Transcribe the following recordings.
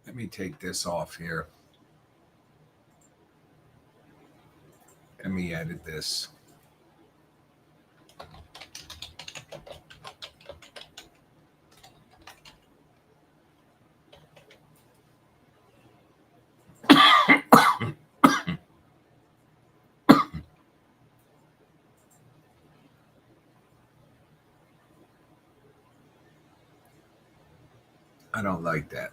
Let me take this off here. Let me edit this. I don't like that.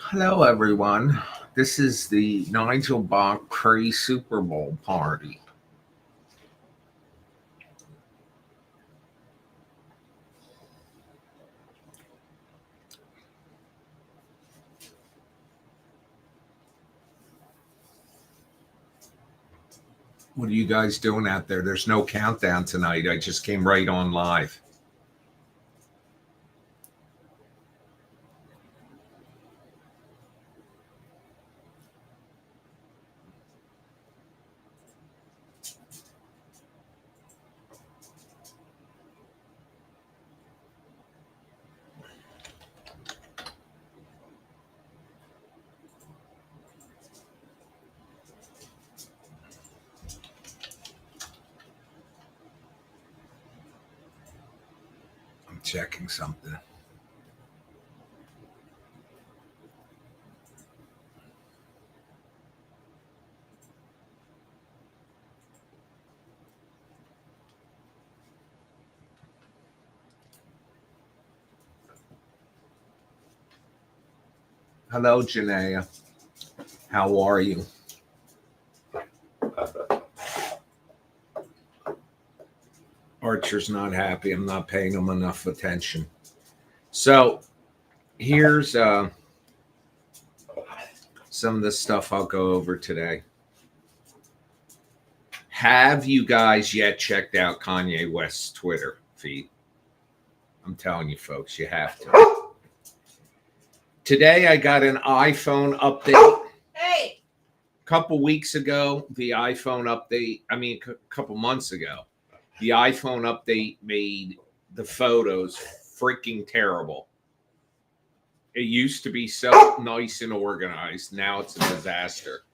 Hello, everyone. This is the Nigel pre-Super Bowl party. What are you guys doing out there? There's no countdown tonight. I just came right on live. I'm checking something. Hello, Janaea. How are you? Archer's not happy. I'm not paying him enough attention. So here's some of the stuff I'll go over today. Have you guys yet checked out Kanye West's Twitter feed? I'm telling you, folks, you have to. Today I got an iPhone update. Hey! A couple weeks ago, the iPhone update, a couple months ago, the iPhone update made the photos freaking terrible. It used to be so nice and organized. Now it's a disaster.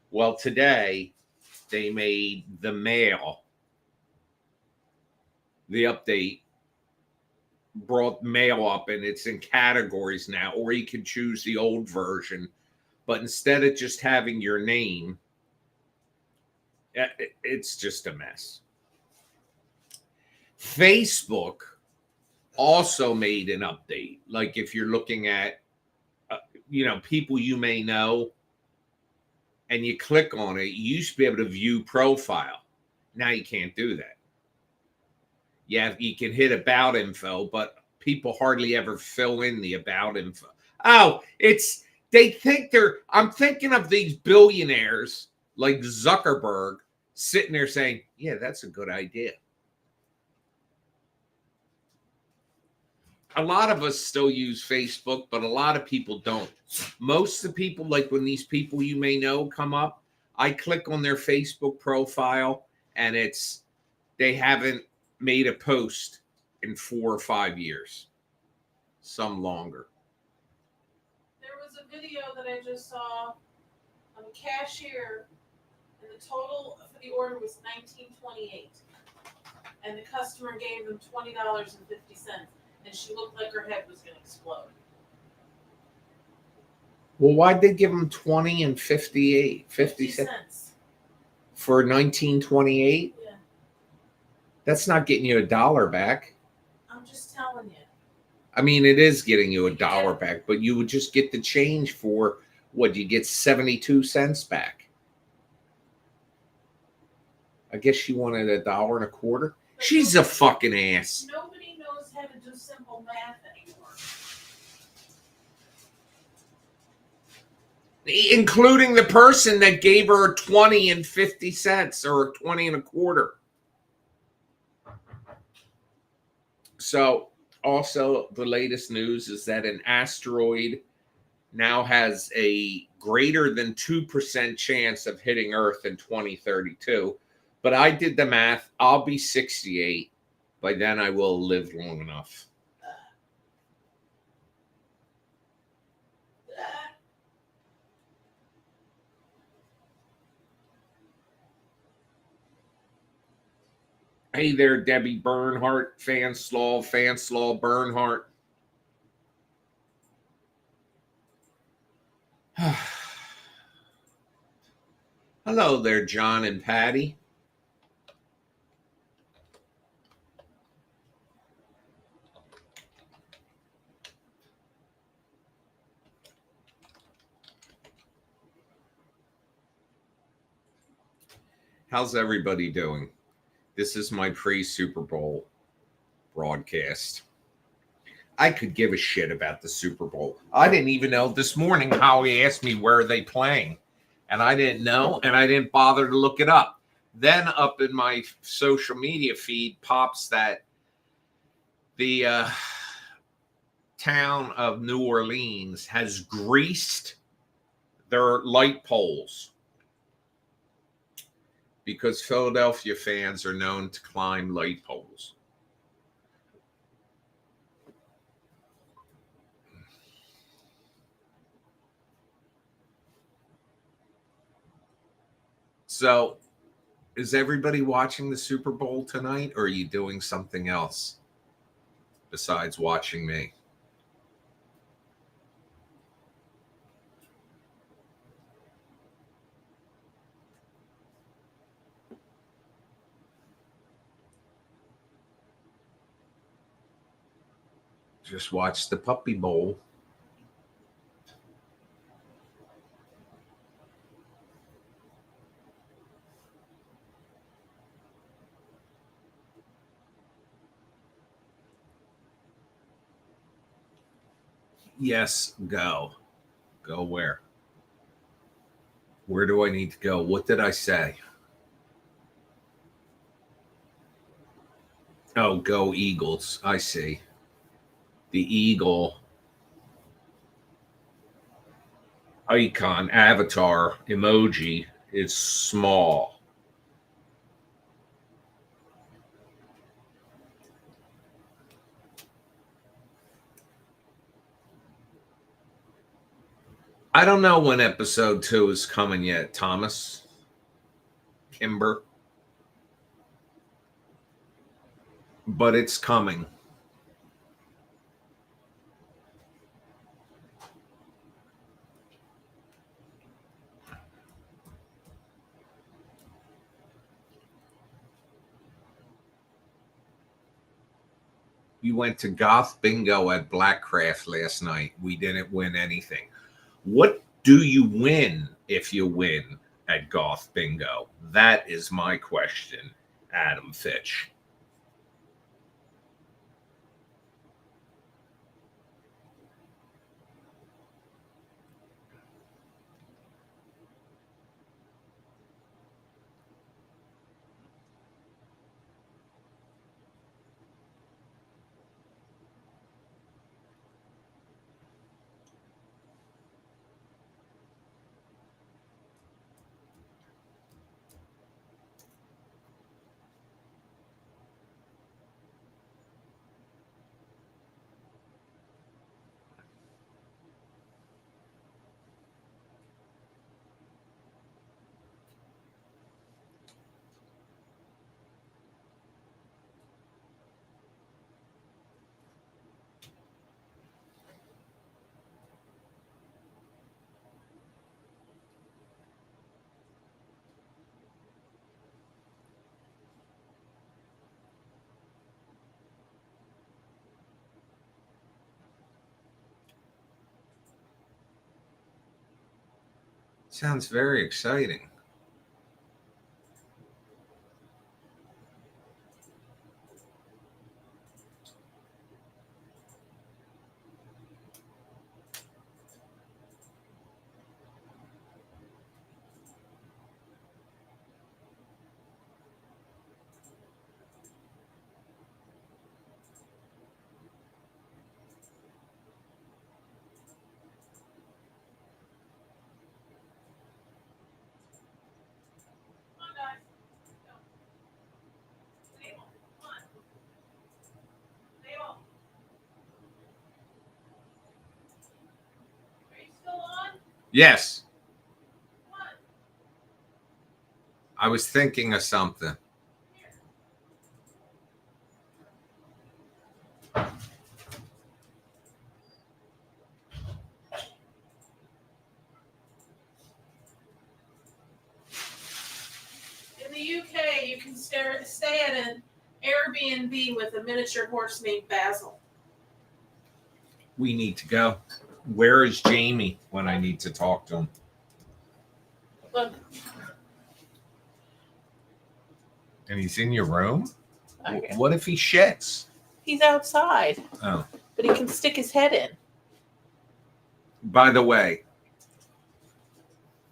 Well, today they made the mail. The update brought mail up and it's in categories now, or you can choose the old version. But instead of just having your name, it's just a mess. Facebook also made an update. Like if you're looking at, people you may know, and you click on it, you used to be able to view profile. Now you can't do that. Yeah, you can hit about info, but people hardly ever fill in the about info. Oh, I'm thinking of these billionaires like Zuckerberg sitting there saying, yeah, that's a good idea. A lot of us still use Facebook, but a lot of people don't. Most of the people, like when these people you may know come up, I click on their Facebook profile and they haven't made a post in 4 or 5 years, some longer. There was a video that I just saw of a cashier, and the total for the order was $19.28, and the customer gave them $20.50, and she looked like her head was going to explode. Well, why'd they give them 20 and 58, 50 50 cents cents. for 1928? Yeah, That's not getting you $1 back. I'm just telling you. I mean, it is getting you $1 back, but you would just get the change for what? You get 72 cents back. I guess she wanted $1.25. But She's a fucking ass. nobody knows how to do simple math anymore. Including the person that gave her 20 and 50 cents or 20 and a quarter. So, also, the latest news is that an asteroid now has a greater than 2% chance of hitting Earth in 2032. But I did the math. I'll be 68. By then, I will live long enough. Hey there, Debbie Bernhardt, Fanslaw, Bernhardt. Hello there, John and Patty. How's everybody doing? This is my pre-Super Bowl broadcast. I could give a shit about the Super Bowl. I didn't even know this morning. Howie asked me where are they playing, and I didn't know, and I didn't bother to look it up. Then up in my social media feed pops that the town of New Orleans has greased their light poles because Philadelphia fans are known to climb light poles. So, is everybody watching the Super Bowl tonight, or are you doing something else besides watching me? Just watch the Puppy Bowl. Yes, go. Go where? Where do I need to go? What did I say? Oh, go Eagles. I see. The Eagle icon, avatar, emoji is small. I don't know when episode 2 is coming yet, Thomas. Kimber. But it's coming. You went to Goth Bingo at Blackcraft last night. We didn't win anything. What do you win if you win at Goth Bingo? That is my question, Adam Fitch. Sounds very exciting. Come on, guys. Go. Table. Come on. Table. Are you still on? Yes, Come on. I was thinking of something. Here. In the UK, you can stay at an Airbnb with a miniature horse named Basil. We need to go. Where is Jamie when I need to talk to him? Look, And he's in your room? okay. What if he shits? He's outside, Oh, but he can stick his head in. by the way,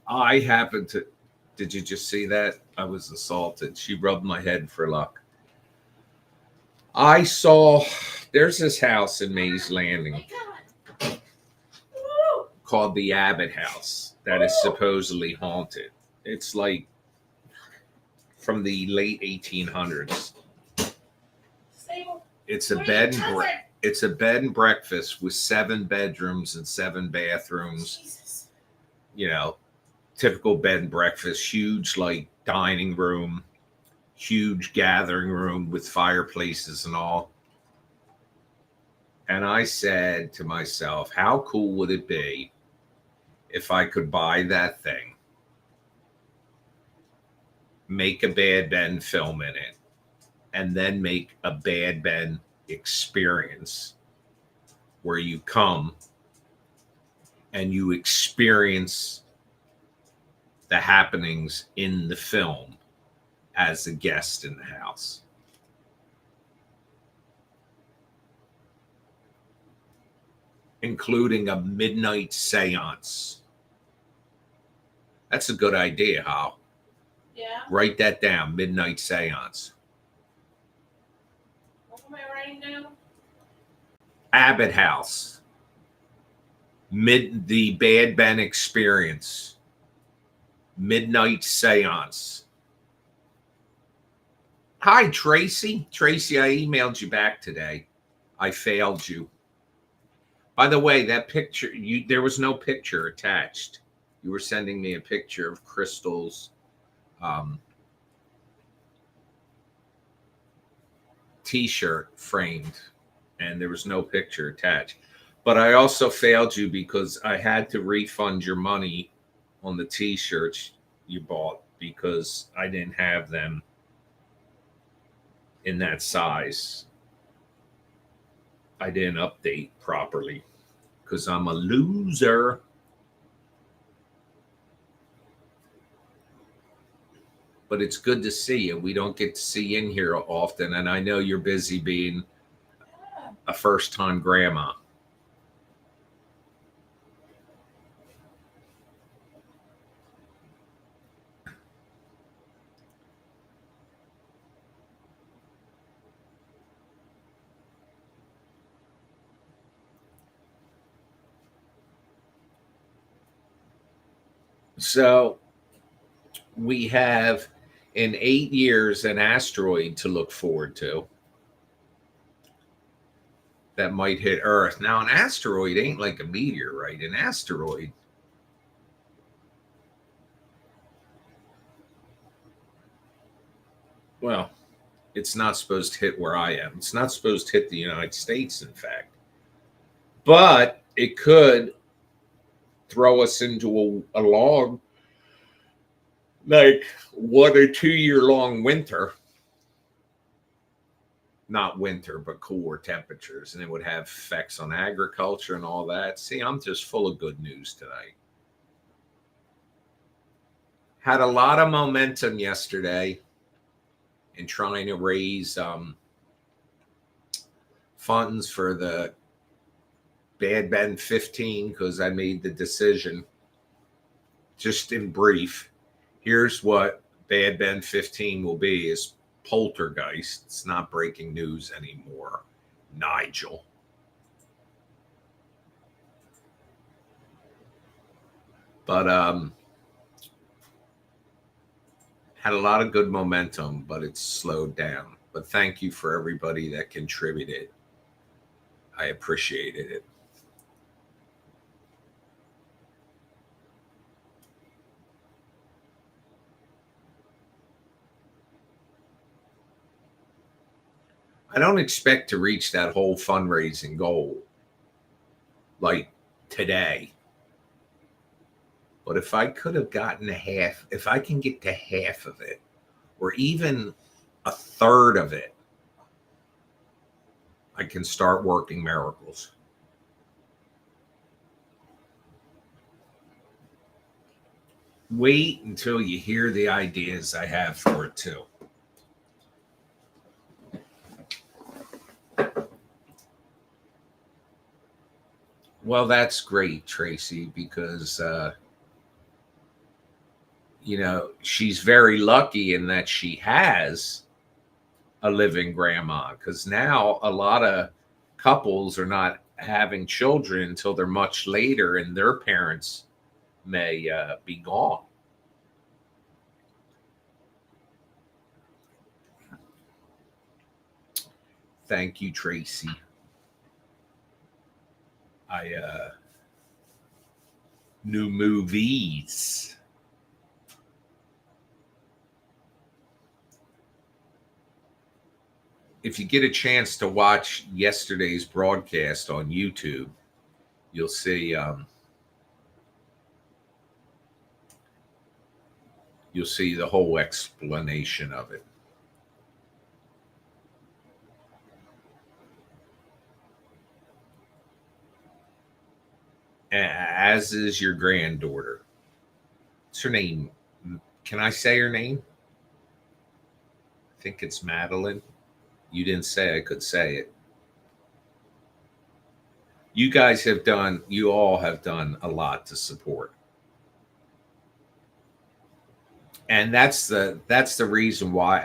I happened to. Did you just see that? I was assaulted. She rubbed my head for luck. I saw. There's this house in Mays Landing Woo! called the Abbott House that is supposedly haunted. It's like from the late 1800s. Stable. It's a bed and it's a bed and breakfast with 7 bedrooms and 7 bathrooms. Jesus. You know, typical bed and breakfast, huge like dining room, huge gathering room with fireplaces and all. And I said to myself, how cool would it be if I could buy that thing, make a Bad Ben film in it, and then make a Bad Ben experience where you come and you experience the happenings in the film as a guest in the house. Including a midnight seance. That's a good idea, Hal. Yeah. Write that down, midnight seance. What am I writing down? Abbott House. The Bad Ben experience. Midnight seance. Hi, Tracy. Tracy, I emailed you back today. I failed you. By the way, that picture, there was no picture attached. You were sending me a picture of Crystal's t-shirt framed, and there was no picture attached. But I also failed you because I had to refund your money on the t-shirts you bought because I didn't have them in that size. I didn't update properly because I'm a loser. But it's good to see you. We don't get to see you in here often, and I know you're busy being a first-time grandma. So we have in 8 years an asteroid to look forward to that might hit Earth. Now, an asteroid ain't like a meteorite. An asteroid, well, it's not supposed to hit where I am. It's not supposed to hit the United States, in fact. But it could throw us into a long, like 1 or 2 year long winter. Not winter, but cooler temperatures. And it would have effects on agriculture and all that. See, I'm just full of good news tonight. Had a lot of momentum yesterday in trying to raise funds for the Bad Ben 15 because I made the decision. Just in brief, here's what Bad Ben 15 will be: is Poltergeist. It's not breaking news anymore. Nigel. But had a lot of good momentum, but it's slowed down. But thank you for everybody that contributed. I appreciated it. I don't expect to reach that whole fundraising goal like today. But if I could have gotten half, if I can get to half of it, or even a third of it, I can start working miracles. Wait until you hear the ideas I have for it too. Well, that's great, Tracy, because she's very lucky in that she has a living grandma, because now a lot of couples are not having children until they're much later and their parents may be gone. Thank you, Tracy. New movies. If you get a chance to watch yesterday's broadcast on YouTube, you'll see the whole explanation of it. As is your granddaughter. What's her name? Can I say her name? I think it's Madeline. You didn't say I could say it. You all have done a lot to support. And that's the reason why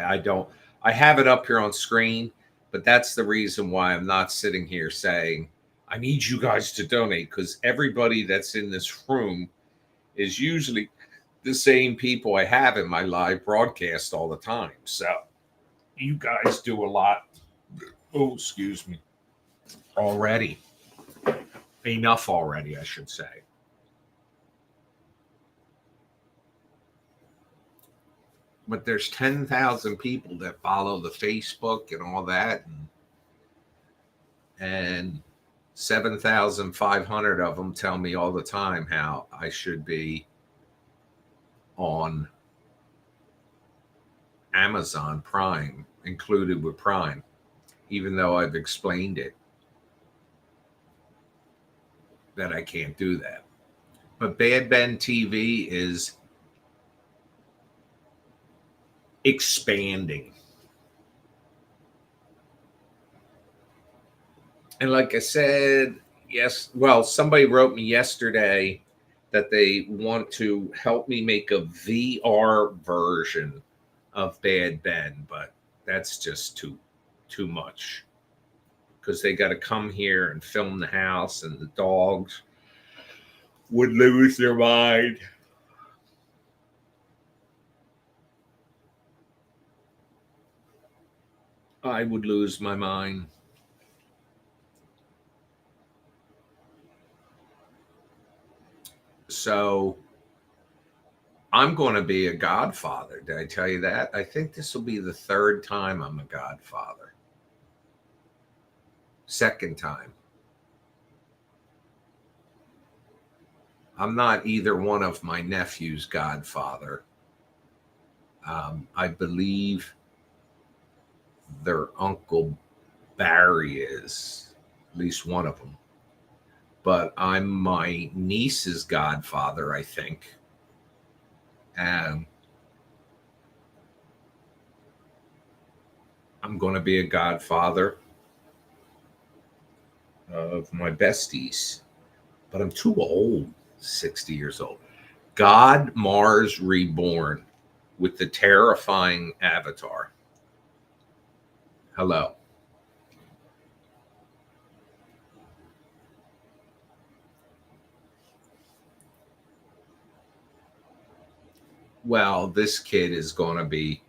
I have it up here on screen, but that's the reason why I'm not sitting here saying, I need you guys to donate, because everybody that's in this room is usually the same people I have in my live broadcast all the time. So you guys do a lot. Oh, excuse me. Already. Enough already, I should say. But there's 10,000 people that follow the Facebook and all that. And 7,500 of them tell me all the time how I should be on Amazon Prime, included with Prime, even though I've explained it that I can't do that. But Bad Ben TV is expanding. And like I said, yes, well, somebody wrote me yesterday that they want to help me make a VR version of Bad Ben, but that's just too much, because they got to come here and film the house, and the dogs would lose their mind. I would lose my mind. So I'm going to be a godfather. Did I tell you that? I think this will be the third time I'm a godfather. Second time. I'm not either one of my nephews' godfather. I believe their uncle Barry is, at least one of them. But I'm my niece's godfather, I think. I'm going to be a godfather of my besties, but I'm too old, 60 years old. God Mars Reborn with the terrifying avatar. Hello. Well, this kid is going to be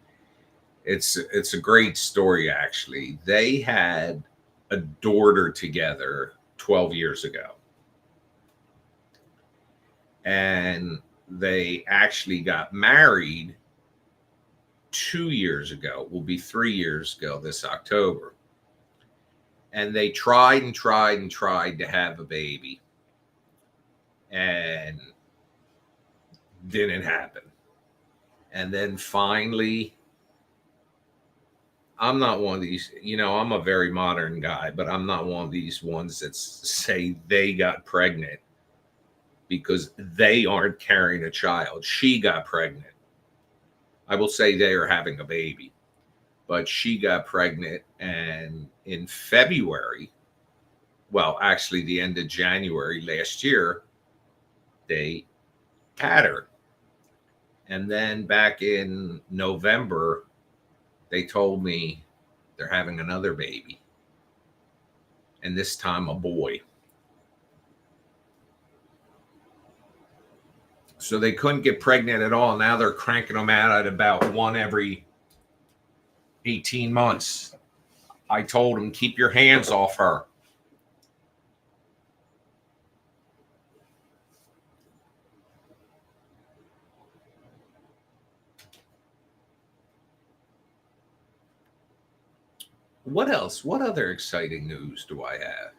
it's a great story actually. They had a daughter together 12 years ago. And they actually got married 2 years ago. Will be 3 years ago this October. And they tried and tried and tried to have a baby and didn't happen. And then finally, I'm not one of these, I'm a very modern guy, but I'm not one of these ones that say they got pregnant because they aren't carrying a child. She got pregnant. I will say they are having a baby, but she got pregnant. And in February, well, actually, the end of January last year, they had her. And then back in November, they told me they're having another baby. And this time a boy. So they couldn't get pregnant at all. Now they're cranking them out at about one every 18 months. I told them, keep your hands off her. What else? What other exciting news do I have?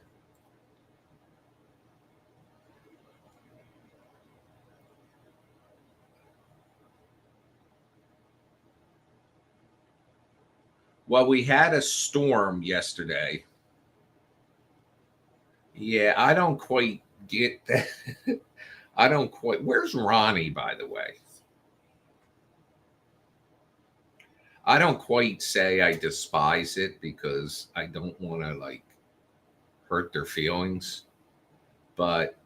Well, we had a storm yesterday. Yeah, I don't quite get that. I don't quite. Where's Ronnie, by the way? I don't quite say I despise it because I don't want to like hurt their feelings. But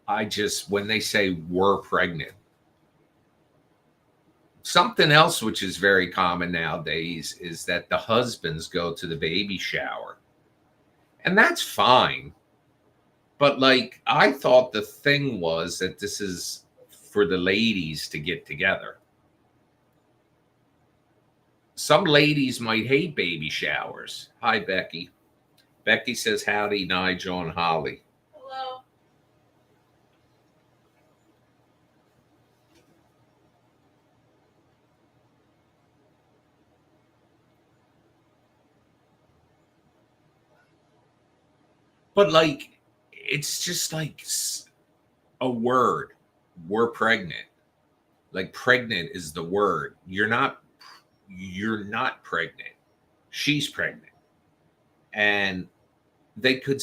I just, when they say we're pregnant, something else which is very common nowadays is that the husbands go to the baby shower. And that's fine. But like, I thought the thing was that this is for the ladies to get together. Some ladies might hate baby showers. Hi, Becky. Becky says, howdy, Nigel and Holly. Hello. But like, it's just like a word. We're pregnant. Like, pregnant is the word. You're not pregnant. She's pregnant. And they could,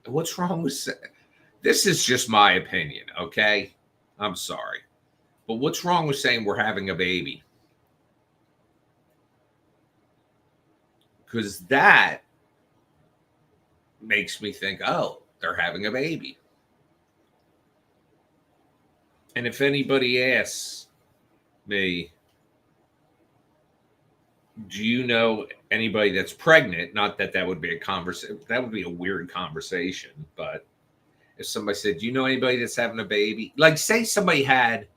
what's wrong with, this is just my opinion, okay? I'm sorry. But what's wrong with saying we're having a baby? Because that makes me think, oh, they're having a baby. And if anybody asks me, do you know anybody that's pregnant? Not that that would be a conversation. That would be a weird conversation. But if somebody said, do you know anybody that's having a baby? Like, say somebody had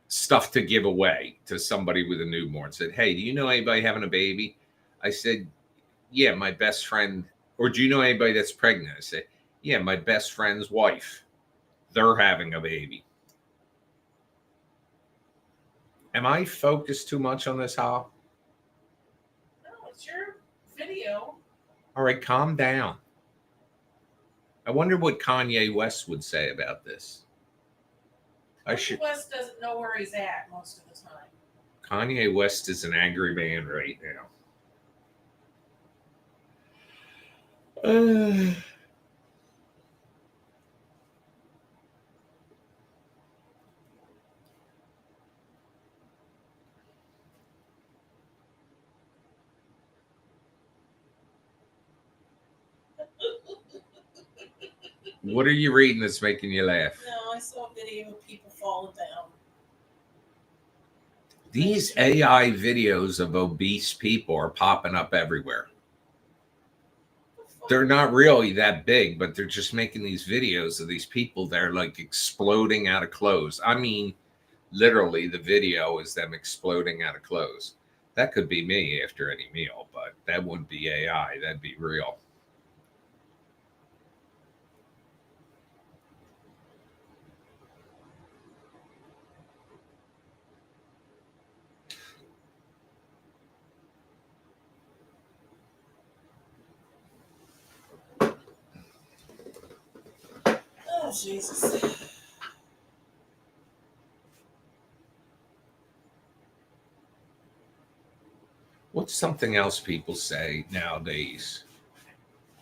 stuff to give away to somebody with a newborn. Said, hey, do you know anybody having a baby? I said, yeah, my best friend. Or do you know anybody that's pregnant? I said, yeah, my best friend's wife. They're having a baby. Am I focused too much on this, Hal? No, it's your video. All right, calm down. I wonder what Kanye West would say about this. Kanye West doesn't know where he's at most of the time. Kanye West is an angry man right now. What are you reading that's making you laugh? No, I saw a video of people falling down. These AI videos of obese people are popping up everywhere. They're not really that big, but they're just making these videos of these people that are like exploding out of clothes. I mean, literally, the video is them exploding out of clothes. That could be me after any meal, but that wouldn't be AI. That'd be real. Oh, Jesus. What's something else people say nowadays?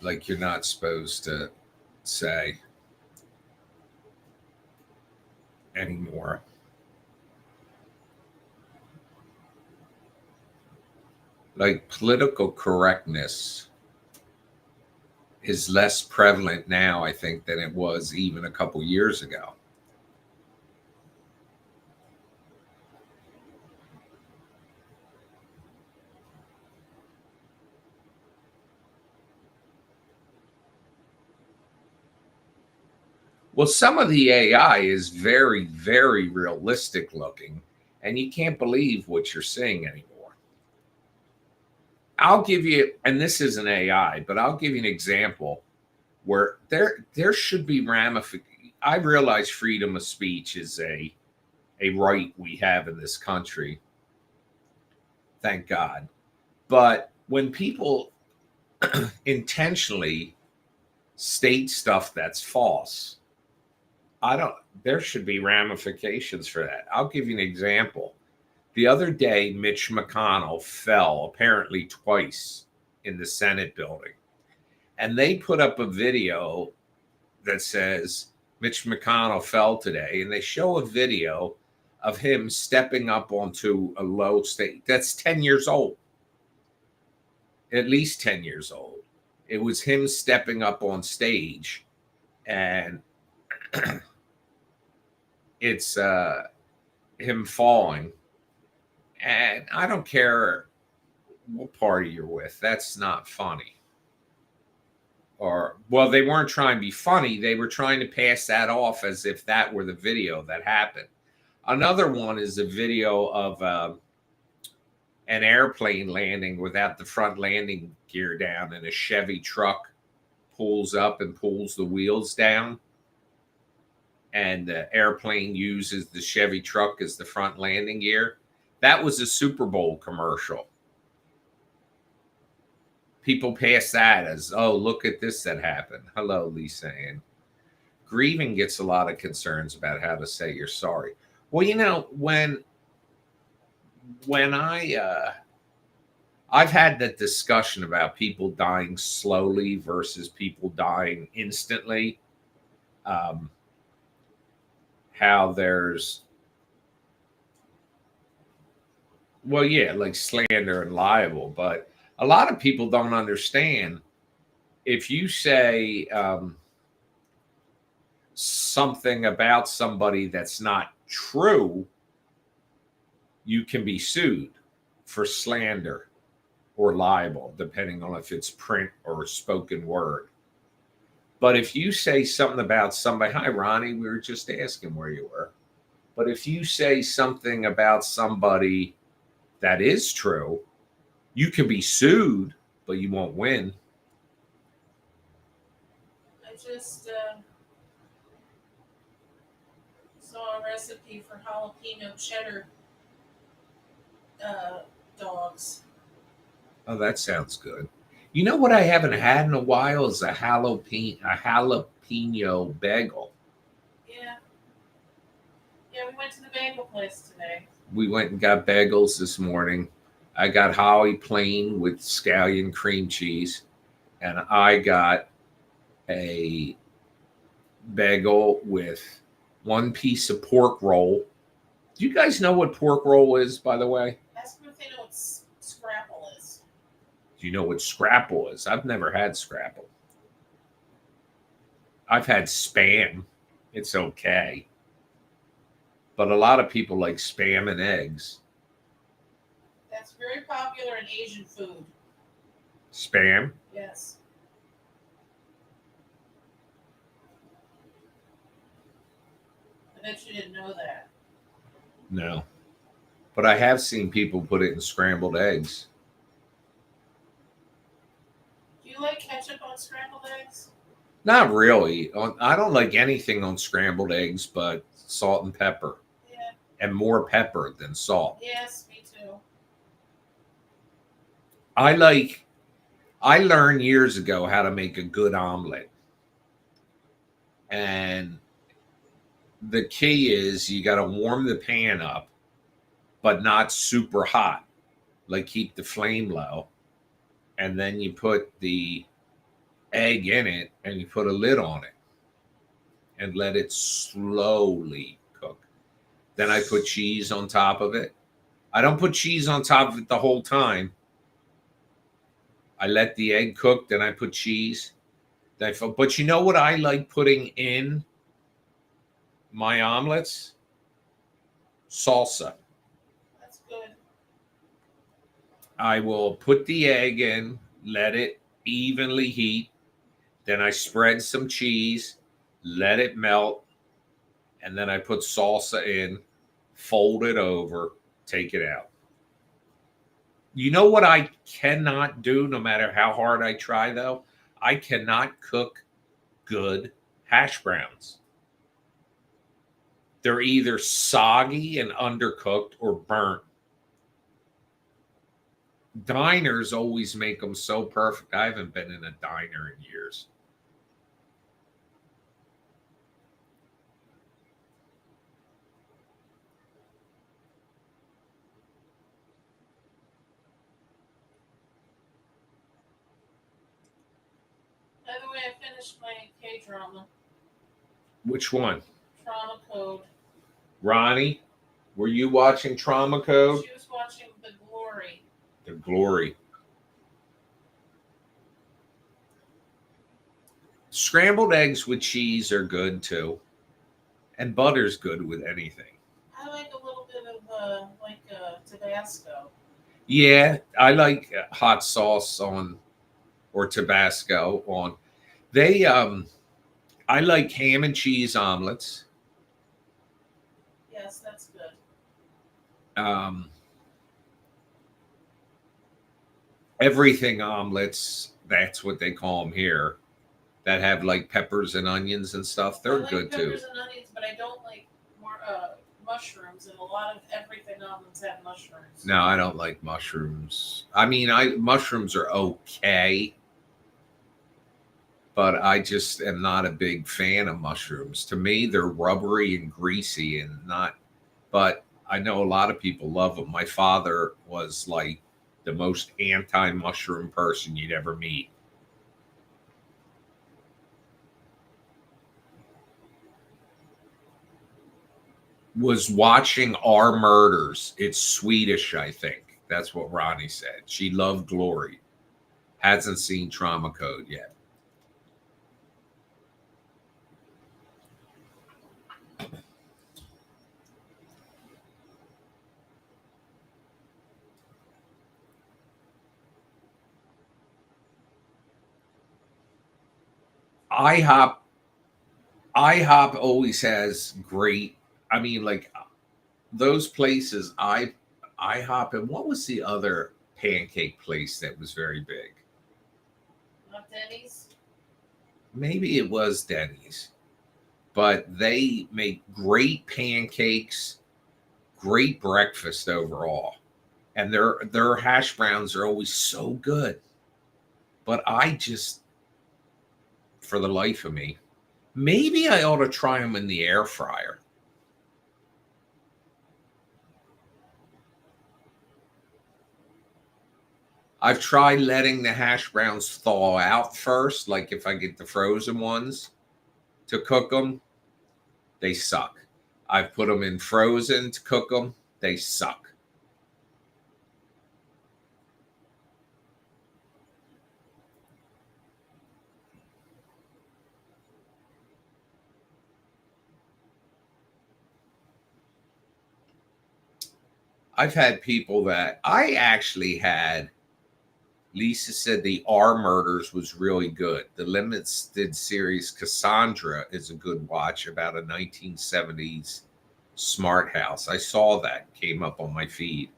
Like you're not supposed to say anymore. Like political correctness is less prevalent now, I think, than it was even a couple years ago. Well, some of the AI is very, very realistic looking, and you can't believe what you're seeing anymore. I'll give you, and this isn't AI, but I'll give you an example where there should be ramifications. I realize freedom of speech is a right we have in this country, thank God. But when people intentionally state stuff that's false, I don't, there should be ramifications for that. I'll give you an example. The other day, Mitch McConnell fell apparently twice in the Senate building. And they put up a video that says Mitch McConnell fell today. And they show a video of him stepping up onto a low stage. That's 10 years old, at least 10 years old. It was him stepping up on stage, and it's him falling. And I don't care what party you're with, that's not funny. Or, well, they weren't trying to be funny. They were trying to pass that off as if that were the video that happened. Another one is a video of an airplane landing without the front landing gear down, and a Chevy truck pulls up and pulls the wheels down. And the airplane uses the Chevy truck as the front landing gear. That was a Super Bowl commercial. People pass that as, oh, look at this that happened. Hello, Lisa Ann. Grieving gets a lot of concerns about how to say you're sorry. Well, you know, when I've had that discussion about people dying slowly versus people dying instantly. How there's, well, yeah, like slander and libel, but a lot of people don't understand if you say something about somebody that's not true, you can be sued for slander or libel, depending on if it's print or spoken word. But if you say something about somebody, hi, Ronnie, we were just asking where you were. But if you say something about somebody that is true, you can be sued, but you won't win. I just saw a recipe for jalapeno cheddar dogs. Oh, that sounds good. You know what I haven't had in a while is a jalapeno bagel. Yeah. Yeah, we went to the bagel place today. We went and got bagels this morning. I got Holly plain with scallion cream cheese, and I got a bagel with one piece of pork roll. Do you guys know what pork roll is, by the way? Ask them if they know what scrapple is. Do you know what scrapple is? I've never had scrapple. I've had spam. It's okay. But a lot of people like spam and eggs. That's very popular in Asian food. Spam? Yes. I bet you didn't know that. No. But I have seen people put it in scrambled eggs. Do you like ketchup on scrambled eggs? Not really. I don't like anything on scrambled eggs but salt and pepper. Yeah. And more pepper than salt. Yes, me too. I learned years ago how to make a good omelet. And the key is you got to warm the pan up, but not super hot. Like keep the flame low. And then you put the egg in it and you put a lid on it and let it slowly cook. Then I put cheese on top of it. I don't put cheese on top of it the whole time. I let the egg cook, then I put cheese. But you know what I like putting in my omelets? Salsa. That's good. I will put the egg in, let it evenly heat. Then I spread some cheese, let it melt, and then I put salsa in, fold it over, take it out. You know what I cannot do no matter how hard I try, though? I cannot cook good hash browns. They're either soggy and undercooked or burnt. Diners always make them so perfect. I haven't been in a diner in years. By the way, I finished my K-drama. Which one? Trauma Code. Ronnie, were you watching Trauma Code? She was watching The Glory. The Glory. Scrambled eggs with cheese are good too. And butter's good with anything. I like a little bit of Tabasco. Yeah, I like hot sauce on or Tabasco on. They I like ham and cheese omelets. Yes, that's good. Um Everything omelets, that's what they call them here. That have like peppers and onions and stuff. They're I like good too. peppers and onions, but I don't like more mushrooms, and a lot of everything omelets have mushrooms. No, I don't like mushrooms. I mean, mushrooms are okay, but I just am not a big fan of mushrooms. To me, they're rubbery and greasy and not, but I know a lot of people love them. My father was like the most anti-mushroom person you'd ever meet. Was watching Our Murders. It's Swedish, I think. That's what Ronnie said. She loved Glory. Hasn't seen Trauma Code yet. IHOP IHOP always has great. I mean, like those places. IHOP, and what was the other pancake place that was very big? Not Denny's. Maybe it was Denny's, but they make great pancakes, great breakfast overall, and their hash browns are always so good. But I just, for the life of me, maybe I ought to try them in the air fryer. I've tried letting the hash browns thaw out first, like if I get the frozen ones to cook them, they suck. I've put them in frozen to cook them, they suck. I've had people that I actually had. Lisa said the R Murders was really good. The limited series Cassandra is a good watch about a 1970s smart house. I saw that came up on my feed.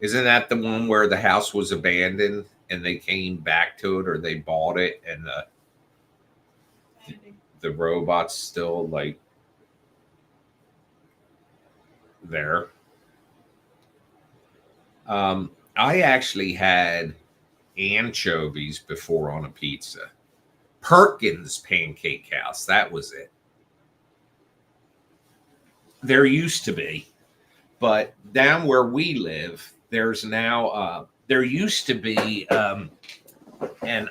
Isn't that the one where the house was abandoned and they came back to it or they bought it and the robot's still like there? I actually had anchovies before on a pizza. Perkins Pancake House, that was it. There used to be, but down where we live, there's now there used to be an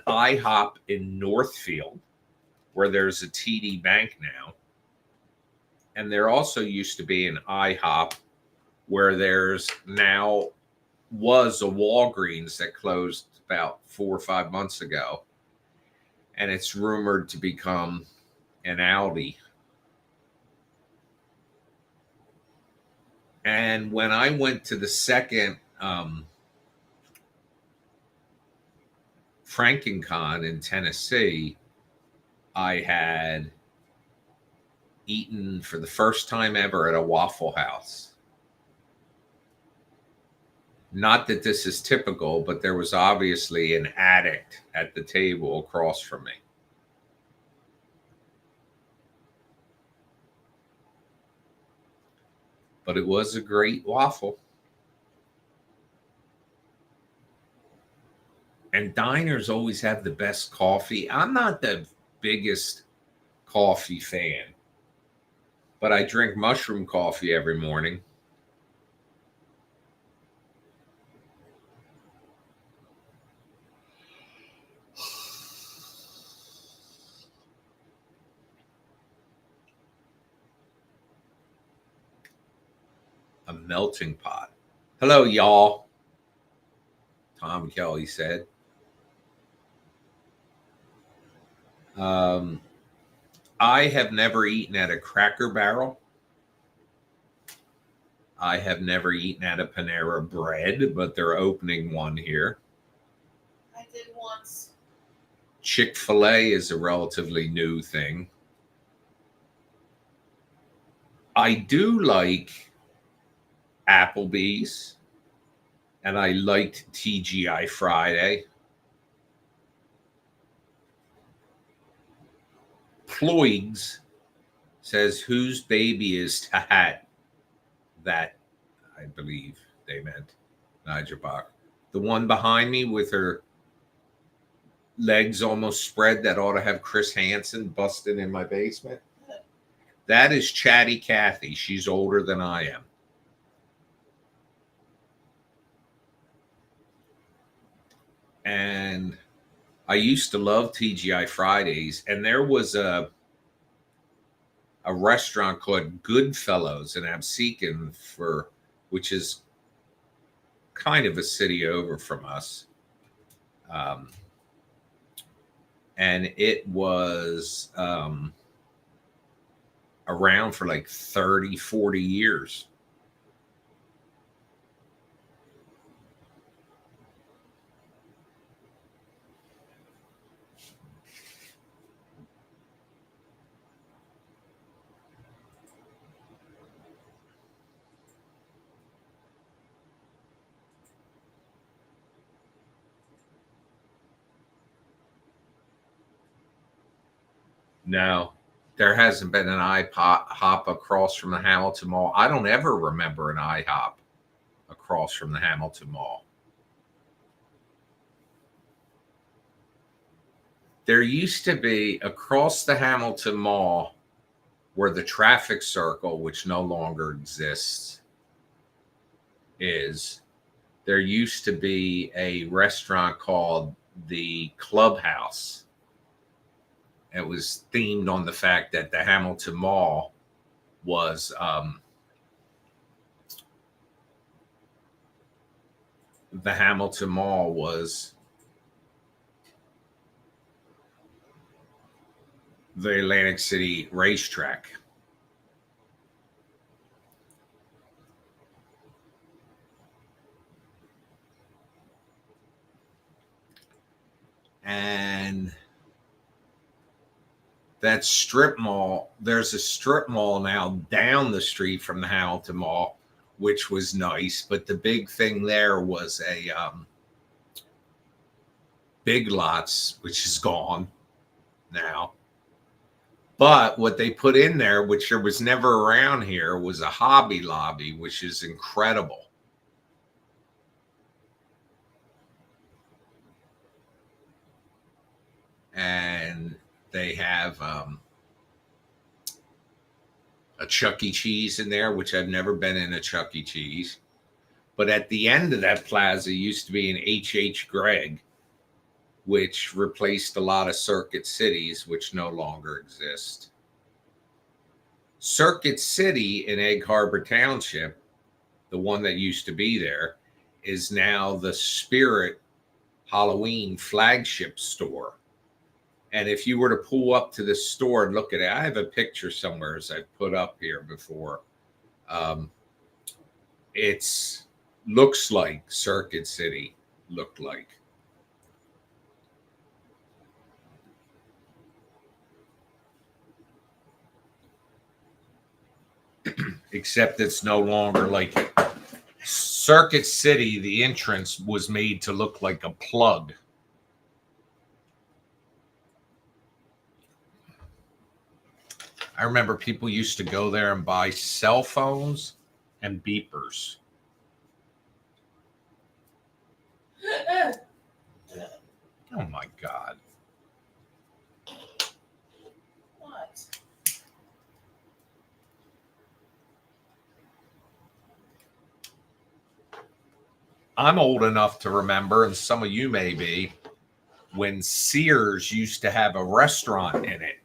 IHOP in Northfield where there's a TD Bank now. And there also used to be an IHOP where there's now was a Walgreens that closed about 4 or 5 months ago. And it's rumored to become an Aldi. And when I went to the second FrankenCon in Tennessee, I had eaten for the first time ever at a Waffle House. Not that this is typical, but there was obviously an addict at the table across from me. But it was a great waffle. And diners always have the best coffee. I'm not the biggest coffee fan, but I drink mushroom coffee every morning. A melting pot. Hello, y'all. Tom Kelly said. I have never eaten at a Cracker Barrel. I have never eaten at a Panera Bread, but they're opening one here. I did once. Chick-fil-A is a relatively new thing. I do like Applebee's, and I liked TGI Friday. Ploigs says, whose baby is that? That, I believe they meant Nigel Bach. The one behind me with her legs almost spread that ought to have Chris Hansen busted in my basement. That is Chatty Cathy. She's older than I am. And I used to love TGI Fridays, and there was a restaurant called Goodfellows in Absecon, which is kind of a city over from us. And it was around for like 30, 40 years. No, there hasn't been an IHOP across from the Hamilton Mall. I don't ever remember an IHOP across from the Hamilton Mall. There used to be across the Hamilton Mall where the traffic circle, which no longer exists, there used to be a restaurant called the Clubhouse. It was themed on the fact that the Hamilton Mall was the Atlantic City racetrack. And that strip mall, there's a strip mall now down the street from the Hamilton Mall, which was nice. But the big thing there was a Big Lots, which is gone now. But what they put in there, which there was never around here, was a Hobby Lobby, which is incredible. And they have a Chuck E. Cheese in there, which I've never been in a Chuck E. Cheese. But at the end of that plaza used to be an H.H. Gregg, which replaced a lot of Circuit Cities, which no longer exist. Circuit City in Egg Harbor Township, the one that used to be there, is now the Spirit Halloween flagship store. And if you were to pull up to the store and look at it, I have a picture somewhere as I've put up here before. It's looks like Circuit City looked like. Except it's no longer like Circuit City. The entrance was made to look like a plug. I remember people used to go there and buy cell phones and beepers. Oh my God. What? I'm old enough to remember, and some of you may be, when Sears used to have a restaurant in it.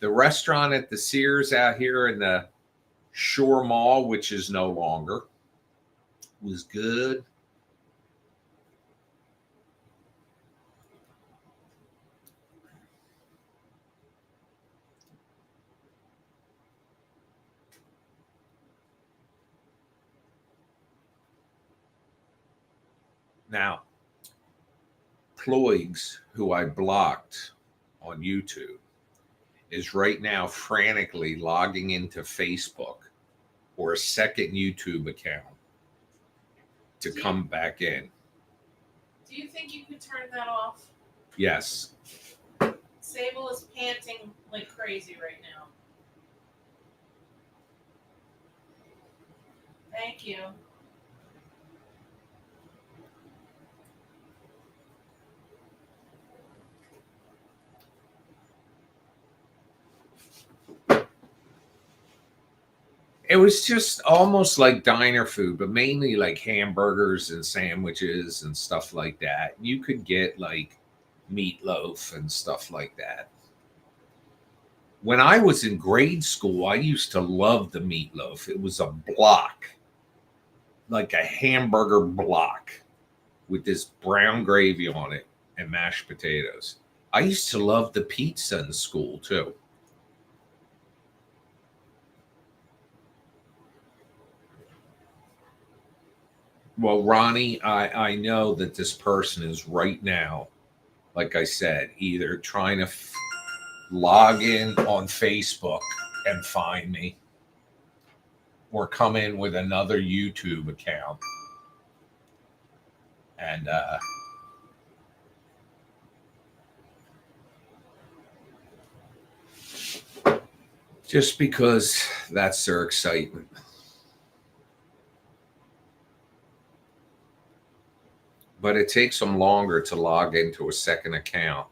The restaurant at the Sears out here in the Shore Mall, which is no longer, was good. Now, Ploigs, who I blocked on YouTube, is right now frantically logging into Facebook or a second YouTube account to come back in. Do you think you could turn that off? Yes. Sable is panting like crazy right now. Thank you. It was just almost like diner food, but mainly like hamburgers and sandwiches and stuff like that. You could get like meatloaf and stuff like that. When I was in grade school, I used to love the meatloaf. It was a block, like a hamburger block with this brown gravy on it and mashed potatoes. I used to love the pizza in school too. Well, Ronnie, I know that this person is right now, like I said, either trying to log in on Facebook and find me or come in with another YouTube account. And just because that's their excitement. But it takes them longer to log into a second account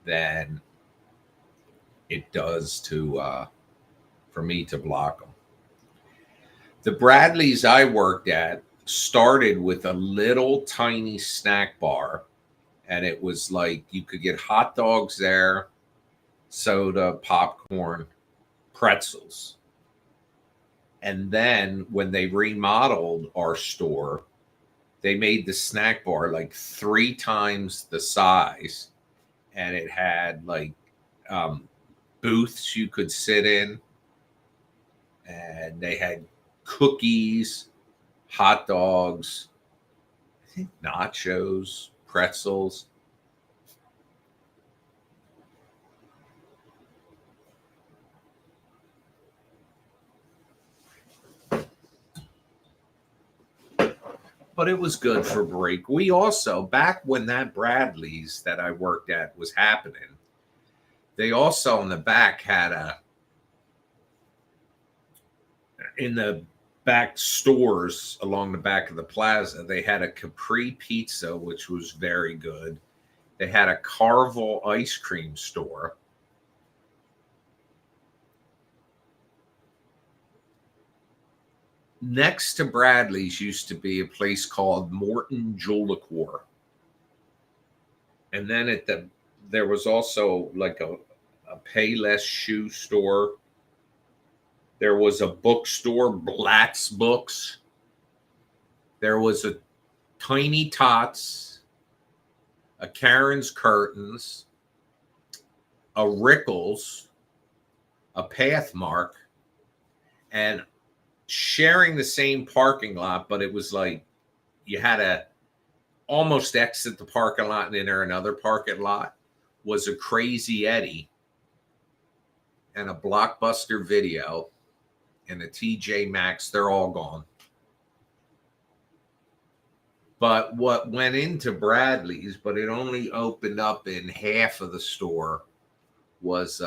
than it does to for me to block them. The Bradleys I worked at started with a little tiny snack bar, and it was like you could get hot dogs there, soda, popcorn, pretzels. And then when they remodeled our store, they made the snack bar like 3 times the size, and it had like booths you could sit in, and they had cookies, hot dogs, I think nachos, pretzels. but it was good for break. We also, back when that Bradley's that I worked at was happening, they also in the back had in the back stores along the back of the plaza, they had a Capri Pizza, which was very good. They had a Carvel ice cream store. Next to Bradley's used to be a place called Morton Jewelry. And then there was also like a Payless shoe store. There was a bookstore, Black's Books. There was a Tiny Tots, a Karen's Curtains, a Rickles, a Pathmark, and sharing the same parking lot, but it was like you had to almost exit the parking lot and enter another parking lot, was a Crazy Eddie and a Blockbuster Video and a TJ Maxx. They're all gone. But what went into Bradley's, but it only opened up in half of the store, was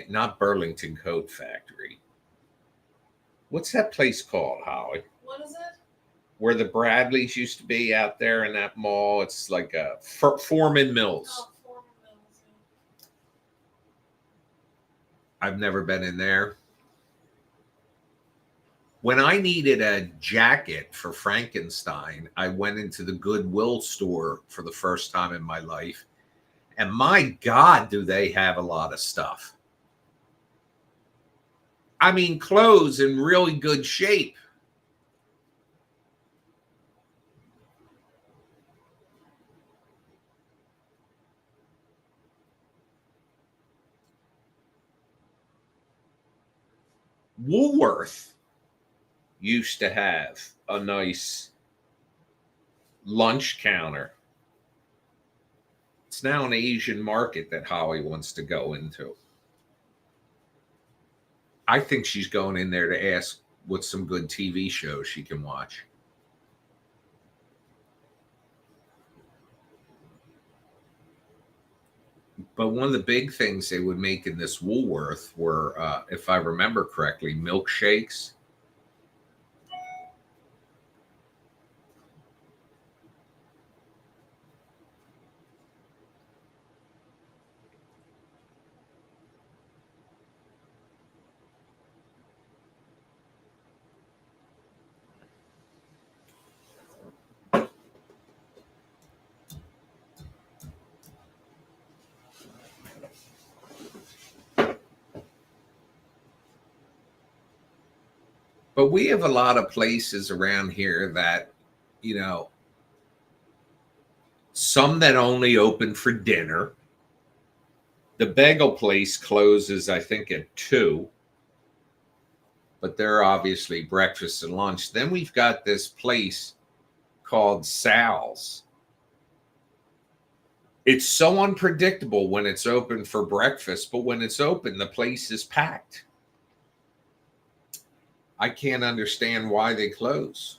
not Burlington Coat Factory. What's that place called, Holly? What is it? Where the Bradleys used to be out there in that mall. It's like a Foreman Mills. Oh, Foreman Mills. I've never been in there. When I needed a jacket for Frankenstein, I went into the Goodwill store for the first time in my life. And my God, do they have a lot of stuff. I mean, clothes in really good shape. Woolworth used to have a nice lunch counter. It's now an Asian market that Holly wants to go into. I think she's going in there to ask what some good TV shows she can watch. But one of the big things they would make in this Woolworth were, if I remember correctly, milkshakes. But we have a lot of places around here that, some that only open for dinner. The bagel place closes, I think, at 2. But they're obviously breakfast and lunch. Then we've got this place called Sal's. It's so unpredictable when it's open for breakfast, but when it's open, the place is packed. I can't understand why they close.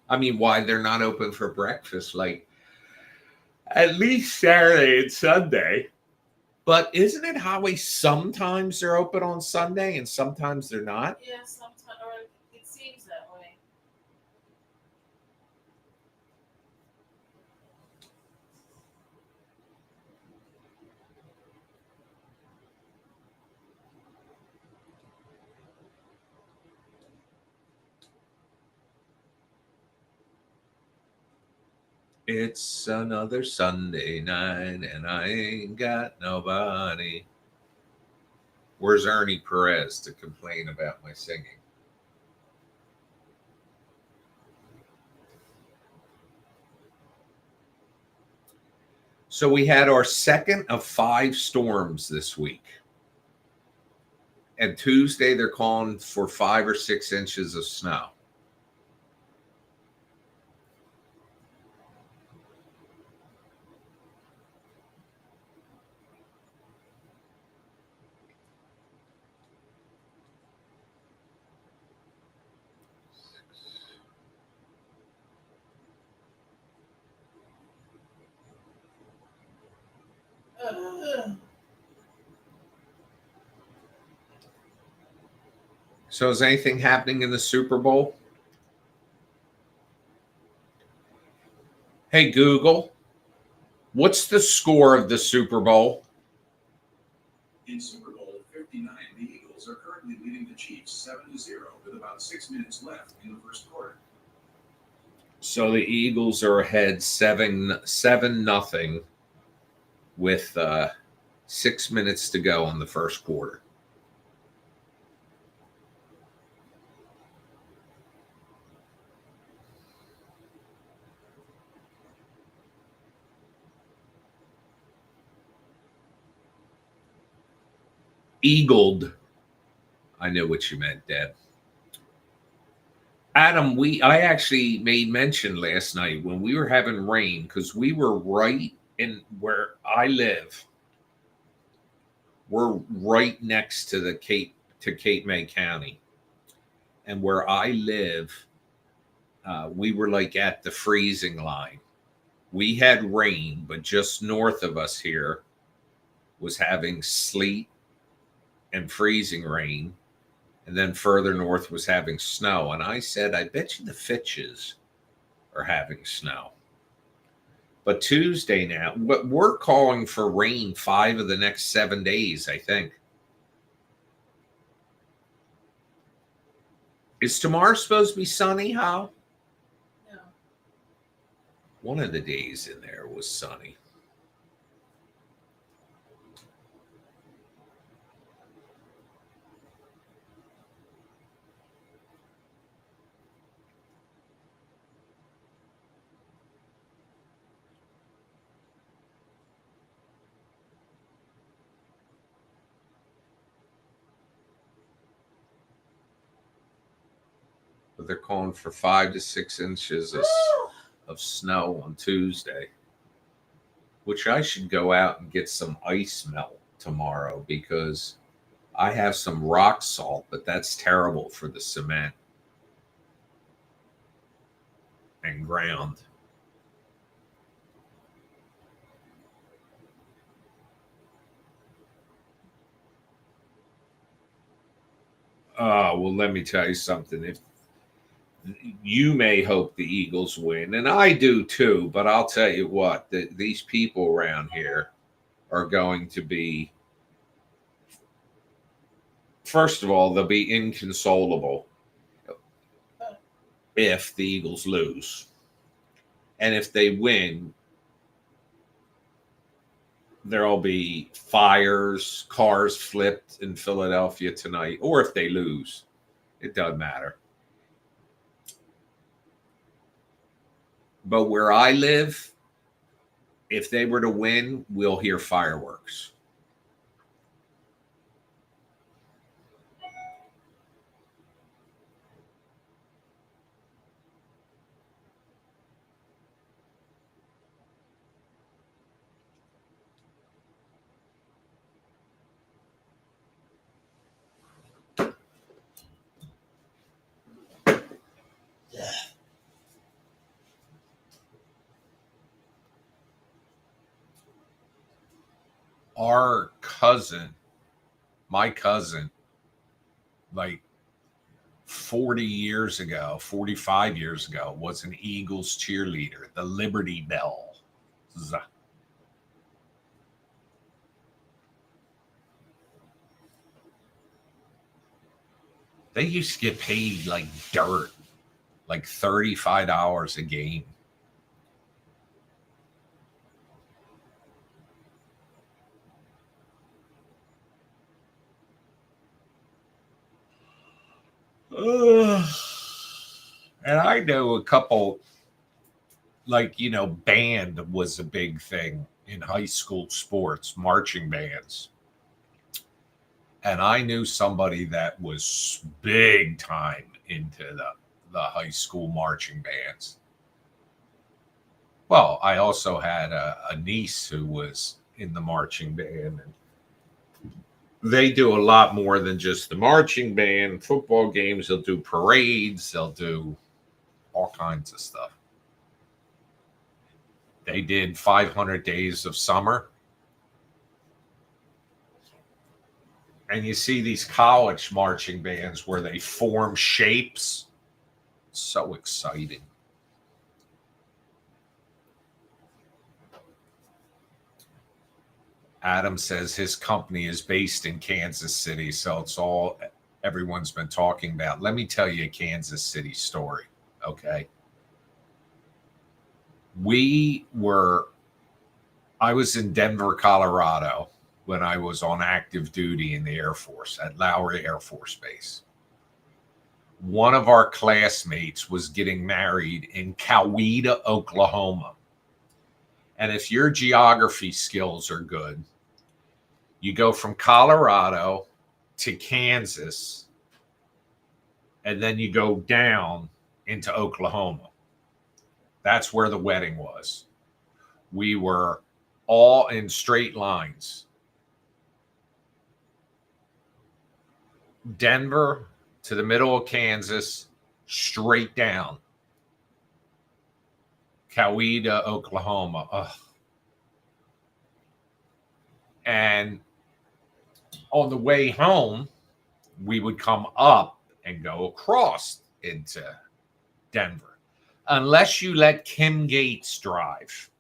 I mean, why they're not open for breakfast, like at least Saturday and Sunday. But isn't it how sometimes they're open on Sunday and sometimes they're not? Yeah, sometimes, or it seems that way. It's another Sunday night and I ain't got nobody. Where's Ernie Perez to complain about my singing? So we had our second of 5 storms this week. And Tuesday, they're calling for 5 or 6 inches of snow. So is anything happening in the Super Bowl? Hey, Google, what's the score of the Super Bowl? In Super Bowl 59, the Eagles are currently leading the Chiefs 7-0 with about 6 minutes left in the first quarter. So the Eagles are ahead 7-0 with 6 minutes to go on the first quarter. Eagled. I know what you meant, Deb. Adam, I actually made mention last night when we were having rain because we were right in where I live. We're right next to the Cape May County, and where I live, we were like at the freezing line. We had rain, but just north of us here was having sleet and freezing rain. And then further north was having snow. And I said, I bet you the Fitches are having snow. But Tuesday now, but we're calling for rain 5 of the next 7 days, I think. Is tomorrow supposed to be sunny, Hal? No. One of the days in there was sunny. But they're calling for 5 to 6 inches of snow on Tuesday, which I should go out and get some ice melt tomorrow because I have some rock salt, but that's terrible for the cement and ground. Well, let me tell you something. If you may hope the Eagles win, and I do too, but I'll tell you what, these people around here are going to be, first of all, they'll be inconsolable if the Eagles lose. And if they win, there'll be fires, cars flipped in Philadelphia tonight, or if they lose, it doesn't matter. But where I live, if they were to win, we'll hear fireworks. Our cousin, my cousin, like 40 years ago, 45 years ago, was an Eagles cheerleader, the Liberty Bell. They used to get paid like dirt, like $35 a game. And I know a couple, like, band was a big thing in high school sports, marching bands. And I knew somebody that was big time into the high school marching bands. Well, I also had a niece who was in the marching band. And they do a lot more than just the marching band. Football games, they'll do parades, they'll do all kinds of stuff. They did 500 Days of Summer. And you see these college marching bands where they form shapes. So exciting. Adam says his company is based in Kansas City, so it's all everyone's been talking about. Let me tell you a Kansas City story, okay? I was in Denver, Colorado when I was on active duty in the Air Force at Lowry Air Force Base. One of our classmates was getting married in Coweta, Oklahoma. And if your geography skills are good, you go from Colorado to Kansas, and then you go down into Oklahoma. That's where the wedding was. We were all in straight lines. Denver to the middle of Kansas, straight down. Coweta, Oklahoma. Ugh. And on the way home, we would come up and go across into Denver. Unless you let Kim Gates drive,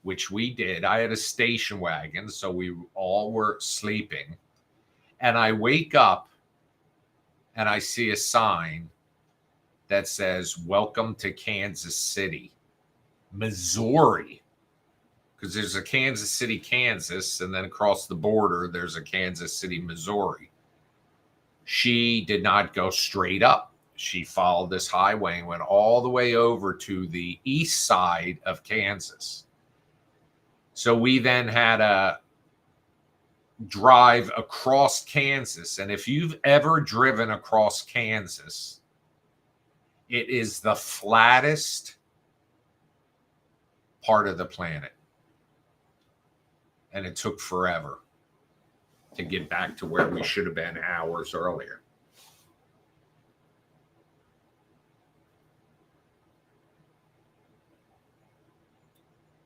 which we did. I had a station wagon, so we all were sleeping. And I wake up and I see a sign that says, "Welcome to Kansas City, Missouri." Because there's a Kansas City, Kansas, and then across the border, there's a Kansas City, Missouri. She did not go straight up. She followed this highway and went all the way over to the east side of Kansas. So we then had a drive across Kansas. And if you've ever driven across Kansas, it is the flattest part of the planet. And it took forever to get back to where we should have been hours earlier.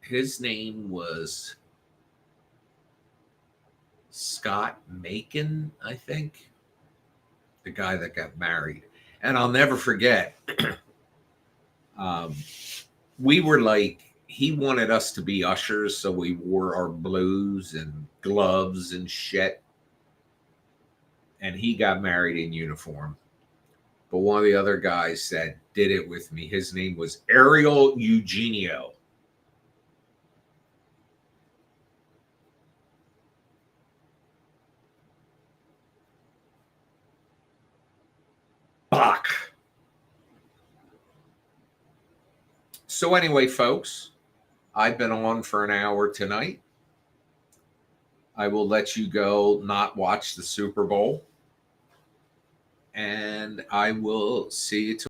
His name was Scott Macon, I think, the guy that got married. And I'll never forget, we were like, he wanted us to be ushers, so we wore our blues and gloves and shit. And he got married in uniform. But one of the other guys that did it with me, his name was Ariel Eugenio. Bach. So anyway, folks, I've been on for an hour tonight. I will let you go not watch the Super Bowl. And I will see you tomorrow.